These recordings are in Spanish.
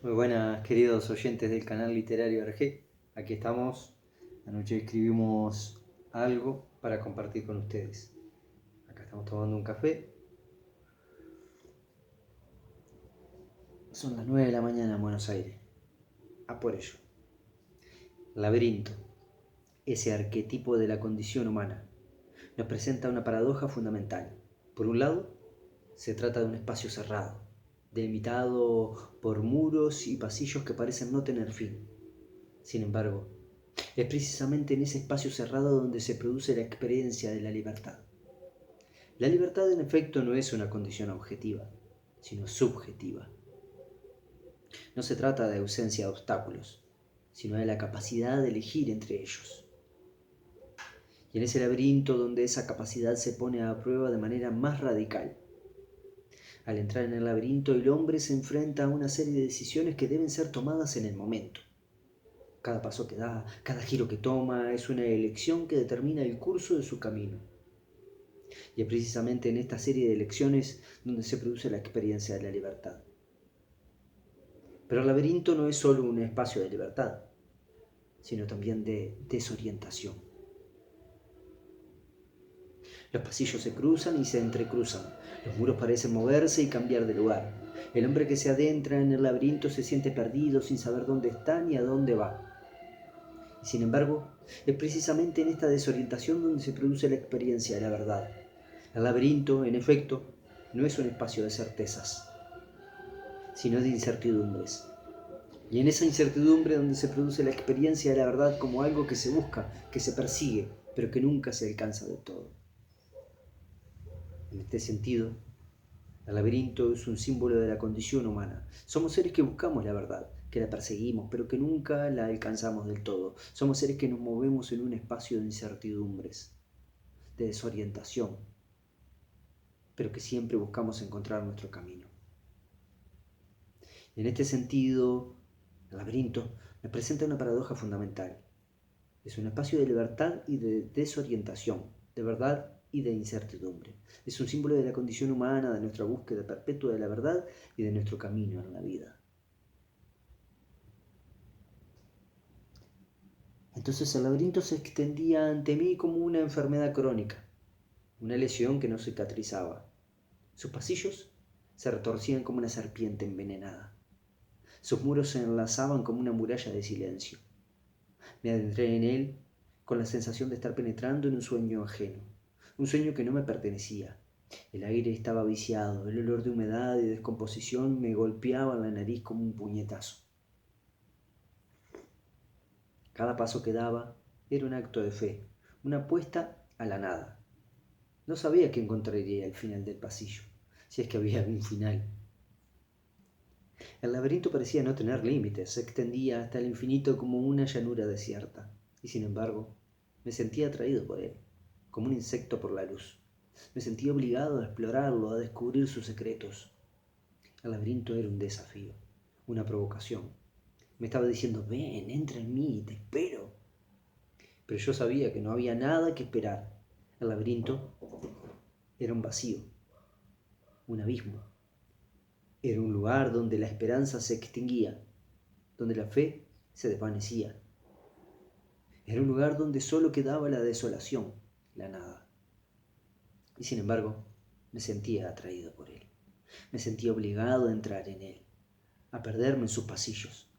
Muy buenas, queridos oyentes del canal Literario RG. Aquí estamos. Anoche escribimos algo para compartir con ustedes. Acá estamos tomando un café. Son las 9 de la mañana en Buenos Aires. A por ello. Laberinto, ese arquetipo de la condición humana, nos presenta una paradoja fundamental. Por un lado, se trata de un espacio cerrado, delimitado por muros y pasillos que parecen no tener fin. Sin embargo, es precisamente en ese espacio cerrado donde se produce la experiencia de la libertad. La libertad, en efecto, no es una condición objetiva, sino subjetiva. No se trata de ausencia de obstáculos, sino de la capacidad de elegir entre ellos. Y en ese laberinto donde esa capacidad se pone a prueba de manera más radical. Al entrar en el laberinto, el hombre se enfrenta a una serie de decisiones que deben ser tomadas en el momento. Cada paso que da, cada giro que toma, es una elección que determina el curso de su camino. Y es precisamente en esta serie de elecciones donde se produce la experiencia de la libertad. Pero el laberinto no es solo un espacio de libertad, sino también de desorientación. Los pasillos se cruzan y se entrecruzan, los muros parecen moverse y cambiar de lugar. El hombre que se adentra en el laberinto se siente perdido sin saber dónde está ni a dónde va. Y sin embargo, es precisamente en esta desorientación donde se produce la experiencia de la verdad. El laberinto, en efecto, no es un espacio de certezas, sino de incertidumbres. Y en esa incertidumbre donde se produce la experiencia de la verdad como algo que se busca, que se persigue, pero que nunca se alcanza del todo. En este sentido, el laberinto es un símbolo de la condición humana. Somos seres que buscamos la verdad, que la perseguimos, pero que nunca la alcanzamos del todo. Somos seres que nos movemos en un espacio de incertidumbres, de desorientación, pero que siempre buscamos encontrar nuestro camino. En este sentido, el laberinto nos presenta una paradoja fundamental. Es un espacio de libertad y de desorientación, de verdad y de incertidumbre. Es un símbolo de la condición humana, de nuestra búsqueda perpetua de la verdad y de nuestro camino en la vida. Entonces el laberinto se extendía ante mí como una enfermedad crónica, una lesión que no cicatrizaba. Sus pasillos se retorcían como una serpiente envenenada. Sus muros se enlazaban como una muralla de silencio. Me adentré en él con la sensación de estar penetrando en un sueño ajeno, un sueño que no me pertenecía. El aire estaba viciado, el olor de humedad y descomposición me golpeaba en la nariz como un puñetazo. Cada paso que daba era un acto de fe, una apuesta a la nada. No sabía qué encontraría al final del pasillo, si es que había algún final. El laberinto parecía no tener límites, se extendía hasta el infinito como una llanura desierta, y sin embargo, me sentía atraído por él, como un insecto por la luz. Me sentía obligado a explorarlo, a descubrir sus secretos. El laberinto era un desafío, una provocación. Me estaba diciendo, ven, entra en mí, te espero. Pero yo sabía que no había nada que esperar. El laberinto era un vacío, un abismo. Era un lugar donde la esperanza se extinguía, donde la fe se desvanecía. Era un lugar donde solo quedaba la desolación, la nada. Y sin embargo, me sentía atraído por él. Me sentía obligado a entrar en él, a perderme en sus pasillos.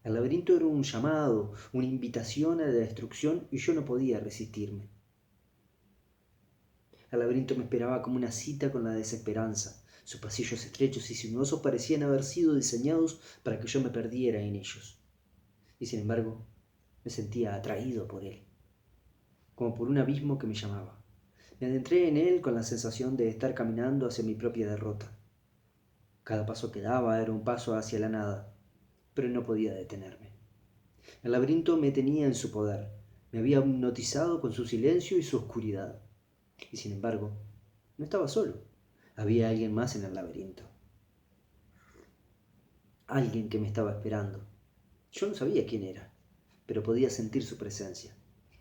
El laberinto era un llamado, una invitación a la destrucción y yo no podía resistirme. El laberinto me esperaba como una cita con la desesperanza. Sus pasillos estrechos y sinuosos parecían haber sido diseñados para que yo me perdiera en ellos. Y sin embargo, me sentía atraído por él, como por un abismo que me llamaba. Me adentré en él con la sensación de estar caminando hacia mi propia derrota. Cada paso que daba era un paso hacia la nada, pero no podía detenerme. El laberinto me tenía en su poder, me había hipnotizado con su silencio y su oscuridad. Y sin embargo, no estaba solo. Había alguien más en el laberinto. Alguien que me estaba esperando. Yo no sabía quién era, pero podía sentir su presencia.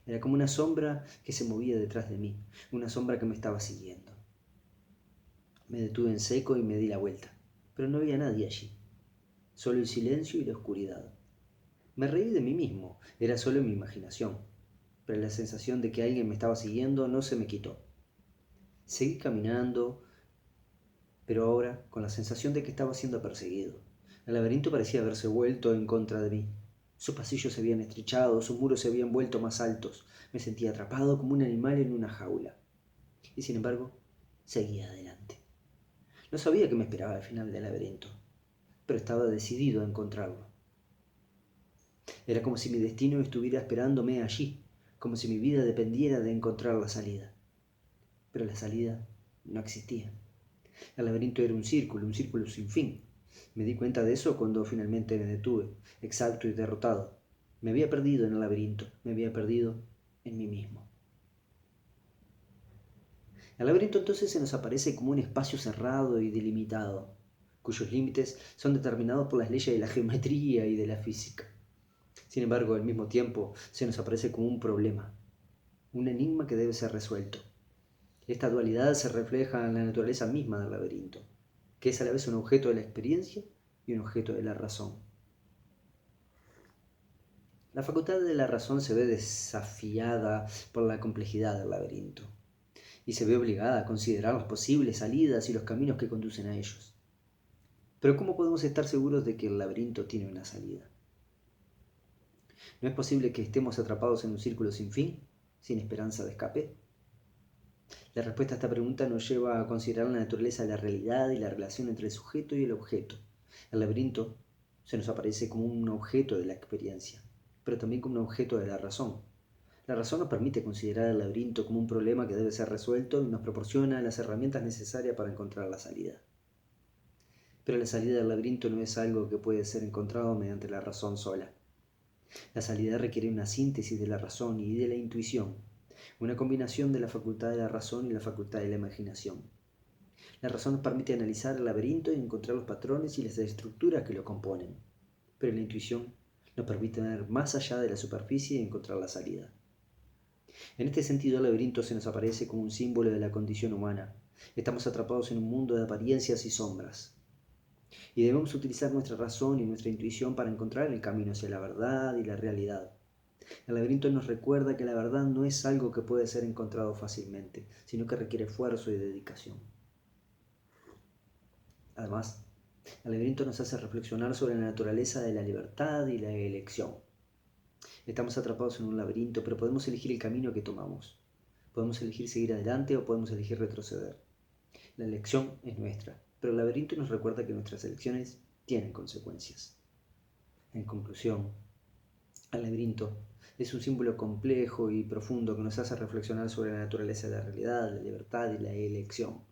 Era como una sombra que se movía detrás de mí, una sombra que me estaba siguiendo. Me detuve en seco y me di la vuelta, pero no había nadie allí. solo el silencio y la oscuridad. Me reí de mí mismo, era solo mi imaginación, pero la sensación de que alguien me estaba siguiendo no se me quitó. Seguí caminando, pero ahora con la sensación de que estaba siendo perseguido. El laberinto parecía haberse vuelto en contra de mí. Sus pasillos se habían estrechado, sus muros se habían vuelto más altos. Me sentía atrapado como un animal en una jaula. Y sin embargo, seguía adelante. No sabía qué me esperaba al final del laberinto, pero estaba decidido a encontrarlo. Era como si mi destino estuviera esperándome allí, como si mi vida dependiera de encontrar la salida. Pero la salida no existía. El laberinto era un círculo sin fin. Me di cuenta de eso cuando finalmente me detuve, exhausto y derrotado. Me había perdido en el laberinto, me había perdido en mí mismo. El laberinto entonces se nos aparece como un espacio cerrado y delimitado, cuyos límites son determinados por las leyes de la geometría y de la física. Sin embargo, al mismo tiempo, se nos aparece como un problema, un enigma que debe ser resuelto. Esta dualidad se refleja en la naturaleza misma del laberinto, que es a la vez un objeto de la experiencia y un objeto de la razón. La facultad de la razón se ve desafiada por la complejidad del laberinto y se ve obligada a considerar las posibles salidas y los caminos que conducen a ellos. Pero ¿cómo podemos estar seguros de que el laberinto tiene una salida? ¿No es posible que estemos atrapados en un círculo sin fin, sin esperanza de escape? La respuesta a esta pregunta nos lleva a considerar la naturaleza de la realidad y la relación entre el sujeto y el objeto. El laberinto se nos aparece como un objeto de la experiencia, pero también como un objeto de la razón. La razón nos permite considerar el laberinto como un problema que debe ser resuelto y nos proporciona las herramientas necesarias para encontrar la salida. Pero la salida del laberinto no es algo que puede ser encontrado mediante la razón sola. La salida requiere una síntesis de la razón y de la intuición, una combinación de la facultad de la razón y la facultad de la imaginación. La razón nos permite analizar el laberinto y encontrar los patrones y las estructuras que lo componen, pero la intuición nos permite ver más allá de la superficie y encontrar la salida. En este sentido, el laberinto se nos aparece como un símbolo de la condición humana. Estamos atrapados en un mundo de apariencias y sombras, y debemos utilizar nuestra razón y nuestra intuición para encontrar el camino hacia la verdad y la realidad. El laberinto nos recuerda que la verdad no es algo que puede ser encontrado fácilmente, sino que requiere esfuerzo y dedicación. Además, el laberinto nos hace reflexionar sobre la naturaleza de la libertad y la elección. Estamos atrapados en un laberinto, pero podemos elegir el camino que tomamos. Podemos elegir seguir adelante o podemos elegir retroceder. La elección es nuestra, pero el laberinto nos recuerda que nuestras elecciones tienen consecuencias. En conclusión, el laberinto es un símbolo complejo y profundo que nos hace reflexionar sobre la naturaleza de la realidad, la libertad y la elección.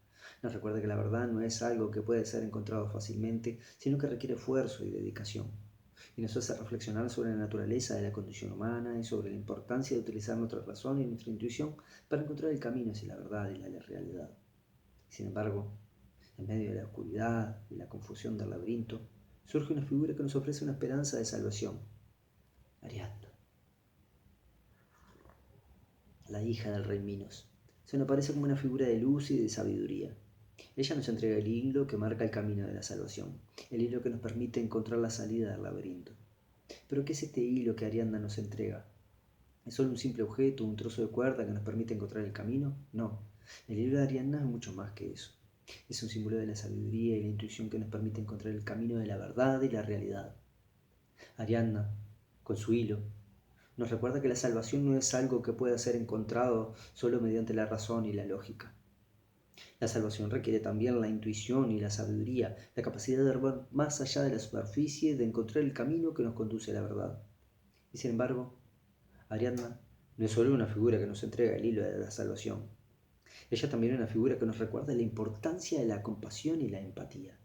Nos recuerda que la verdad no es algo que puede ser encontrado fácilmente, sino que requiere esfuerzo y dedicación. Y nos hace reflexionar sobre la naturaleza de la condición humana y sobre la importancia de utilizar nuestra razón y nuestra intuición para encontrar el camino hacia la verdad y la realidad. Sin embargo, en medio de la oscuridad y la confusión del laberinto, surge una figura que nos ofrece una esperanza de salvación: Ariadna, la hija del rey Minos. Se nos aparece como una figura de luz y de sabiduría. Ella nos entrega el hilo que marca el camino de la salvación, el hilo que nos permite encontrar la salida del laberinto. ¿Pero qué es este hilo que Ariadna nos entrega? ¿Es solo un simple objeto, un trozo de cuerda que nos permite encontrar el camino? No, el hilo de Ariadna es mucho más que eso. Es un símbolo de la sabiduría y la intuición que nos permite encontrar el camino de la verdad y la realidad. Ariadna, con su hilo, nos recuerda que la salvación no es algo que pueda ser encontrado solo mediante la razón y la lógica. La salvación requiere también la intuición y la sabiduría, la capacidad de ver más allá de la superficie y de encontrar el camino que nos conduce a la verdad. Y sin embargo, Ariadna no es solo una figura que nos entrega el hilo de la salvación. Ella también es una figura que nos recuerda la importancia de la compasión y la empatía.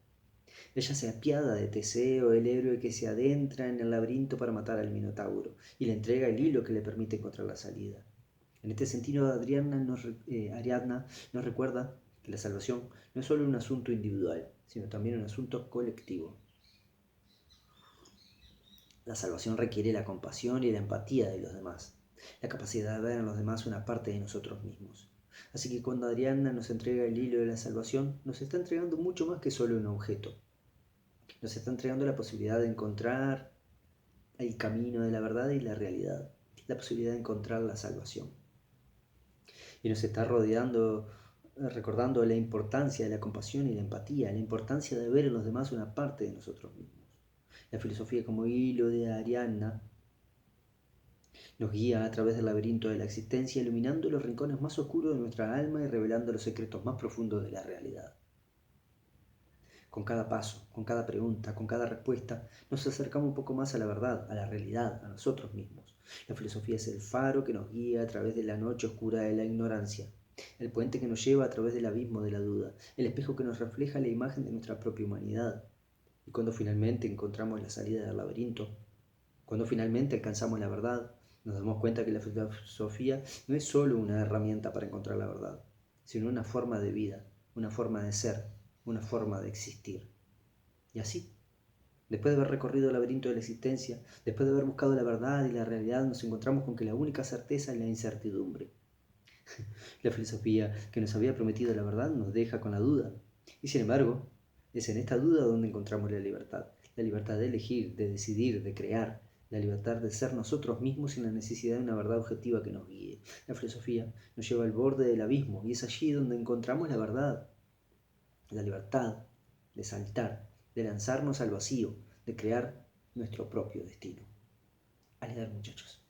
Ella se apiada de Teseo, el héroe que se adentra en el laberinto para matar al Minotauro, y le entrega el hilo que le permite encontrar la salida. En este sentido, Ariadna nos recuerda que la salvación no es solo un asunto individual, sino también un asunto colectivo. La salvación requiere la compasión y la empatía de los demás, la capacidad de ver en los demás una parte de nosotros mismos. Así que cuando Ariadna nos entrega el hilo de la salvación, nos está entregando mucho más que solo un objeto. Nos está entregando la posibilidad de encontrar el camino de la verdad y la realidad, la posibilidad de encontrar la salvación. Y nos está recordando la importancia de la compasión y la empatía, la importancia de ver en los demás una parte de nosotros mismos. La filosofía como hilo de Ariadna nos guía a través del laberinto de la existencia, iluminando los rincones más oscuros de nuestra alma y revelando los secretos más profundos de la realidad. Con cada paso, con cada pregunta, con cada respuesta, nos acercamos un poco más a la verdad, a la realidad, a nosotros mismos. La filosofía es el faro que nos guía a través de la noche oscura de la ignorancia, el puente que nos lleva a través del abismo de la duda, el espejo que nos refleja la imagen de nuestra propia humanidad. Y cuando finalmente encontramos la salida del laberinto, cuando finalmente alcanzamos la verdad, nos damos cuenta que la filosofía no es solo una herramienta para encontrar la verdad, sino una forma de vida, una forma de ser, una forma de existir. Y así, después de haber recorrido el laberinto de la existencia, después de haber buscado la verdad y la realidad, nos encontramos con que la única certeza es la incertidumbre. La filosofía que nos había prometido la verdad nos deja con la duda. Y sin embargo, es en esta duda donde encontramos la libertad de elegir, de decidir, de crear, la libertad de ser nosotros mismos sin la necesidad de una verdad objetiva que nos guíe. La filosofía nos lleva al borde del abismo y es allí donde encontramos la verdad, la libertad de saltar, de lanzarnos al vacío, de crear nuestro propio destino. A leer, muchachos.